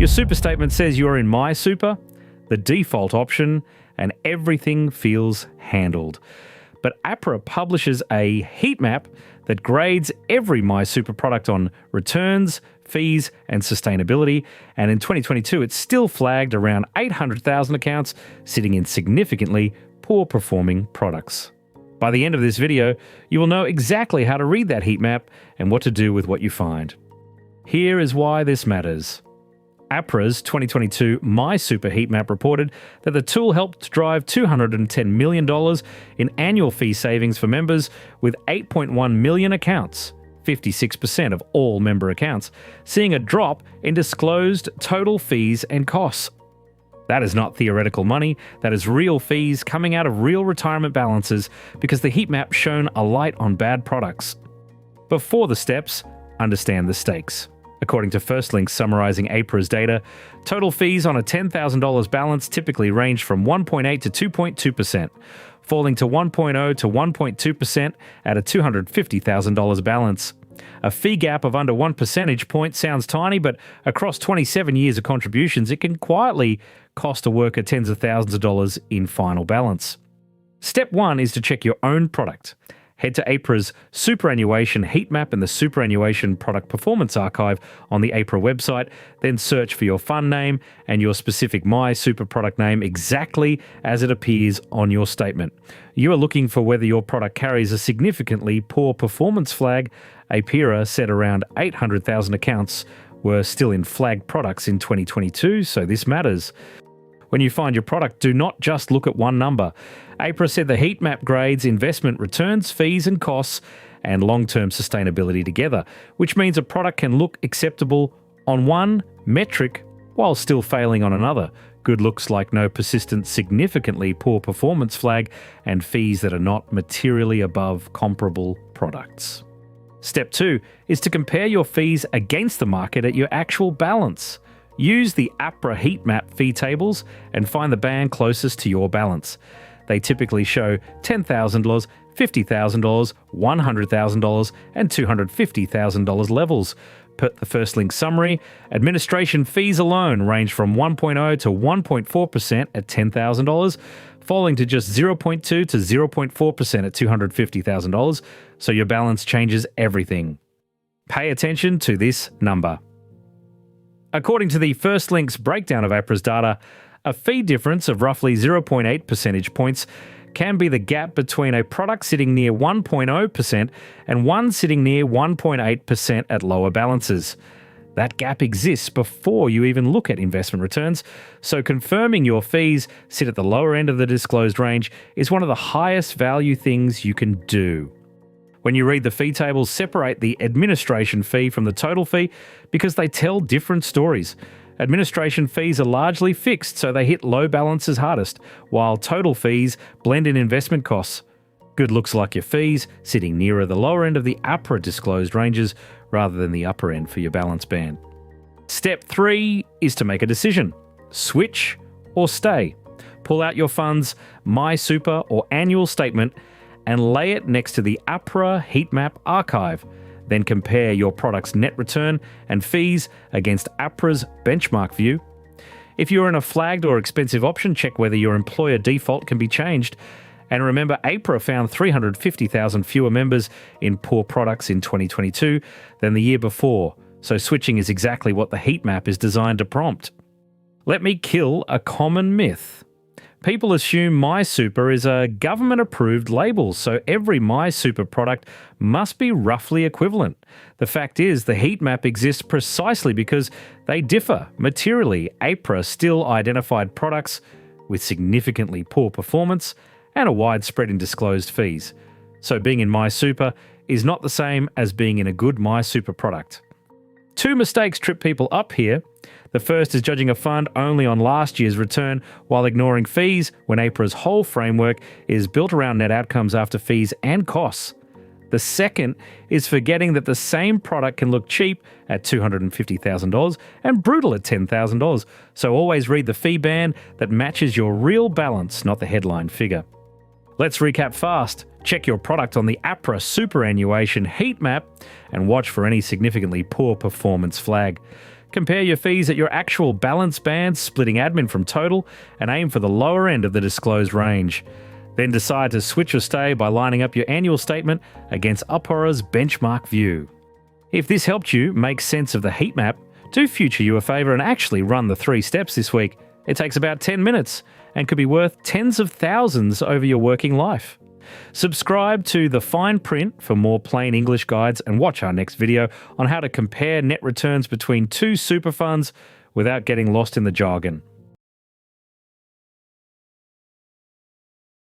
Your super statement says you're in MySuper, the default option, and everything feels handled. But APRA publishes a heat map that grades every MySuper product on returns, fees, and sustainability. And in 2022, it's still flagged around 800,000 accounts sitting in significantly poor performing products. By the end of this video, you will know exactly how to read that heat map and what to do with what you find. Here is why this matters. APRA's 2022 MySuper Heatmap reported that the tool helped drive $210 million in annual fee savings for members with 8.1 million accounts, 56% of all member accounts, seeing a drop in disclosed total fees and costs. That is not theoretical money, that is real fees coming out of real retirement balances because the heatmap shone a light on bad products. Before the steps, understand the stakes. According to Firstlink's summarising APRA's data, total fees on a $10,000 balance typically range from 1.8 to 2.2%, falling to 1.0 to 1.2% at a $250,000 balance. A fee gap of under 1 percentage point sounds tiny, but across 27 years of contributions, it can quietly cost a worker tens of thousands of dollars in final balance. Step 1 is to check your own product. Head to APRA's Superannuation Heatmap in the Superannuation Product Performance Archive on the APRA website, then search for your fund name and your specific MySuper product name exactly as it appears on your statement. You are looking for whether your product carries a significantly poor performance flag. APRA said around 800,000 accounts were still in flagged products in 2022, so this matters. When you find your product, do not just look at one number. APRA said the heat map grades investment returns, fees and costs, and long-term sustainability together, which means a product can look acceptable on one metric while still failing on another. Good looks like no persistent, significantly poor performance flag, and fees that are not materially above comparable products. Step 2 is to compare your fees against the market at your actual balance. Use the APRA heat map fee tables and find the band closest to your balance. They typically show $10,000, $50,000, $100,000, and $250,000 levels. Per the Firstlink summary, administration fees alone range from 1.0 to 1.4% at $10,000, falling to just 0.2 to 0.4% at $250,000, so your balance changes everything. Pay attention to this number. According to the Firstlink's breakdown of APRA's data, a fee difference of roughly 0.8 percentage points can be the gap between a product sitting near 1.0% and one sitting near 1.8% at lower balances. That gap exists before you even look at investment returns, so confirming your fees sit at the lower end of the disclosed range is one of the highest value things you can do. When you read the fee tables, separate the administration fee from the total fee because they tell different stories. Administration fees are largely fixed, so they hit low balances hardest, while total fees blend in investment costs. Good looks like your fees sitting nearer the lower end of the APRA disclosed ranges rather than the upper end for your balance band. Step 3 is to make a decision. Switch or stay. Pull out your fund's MySuper or annual statement and lay it next to the APRA Heatmap archive. Then compare your product's net return and fees against APRA's benchmark view. If you're in a flagged or expensive option, check whether your employer default can be changed. And remember, APRA found 350,000 fewer members in poor products in 2022 than the year before, so switching is exactly what the heat map is designed to prompt. Let me kill a common myth. People assume MySuper is a government-approved label, so every MySuper product must be roughly equivalent. The fact is, the heat map exists precisely because they differ materially. APRA still identified products with significantly poor performance and a wide spread in disclosed fees. So being in MySuper is not the same as being in a good MySuper product. Two mistakes trip people up here. The first is judging a fund only on last year's return while ignoring fees when APRA's whole framework is built around net outcomes after fees and costs. The second is forgetting that the same product can look cheap at $250,000 and brutal at $10,000. So always read the fee band that matches your real balance, not the headline figure. Let's recap fast. Check your product on the APRA Superannuation Heatmap and watch for any significantly poor performance flag. Compare your fees at your actual balance band, splitting admin from total, and aim for the lower end of the disclosed range. Then decide to switch or stay by lining up your annual statement against APRA's benchmark view. If this helped you make sense of the heat map, do future you a favour and actually run the 3 steps this week. It takes about 10 minutes and could be worth tens of thousands over your working life. Subscribe to The Fine Print for more plain English guides and watch our next video on how to compare net returns between 2 super funds without getting lost in the jargon.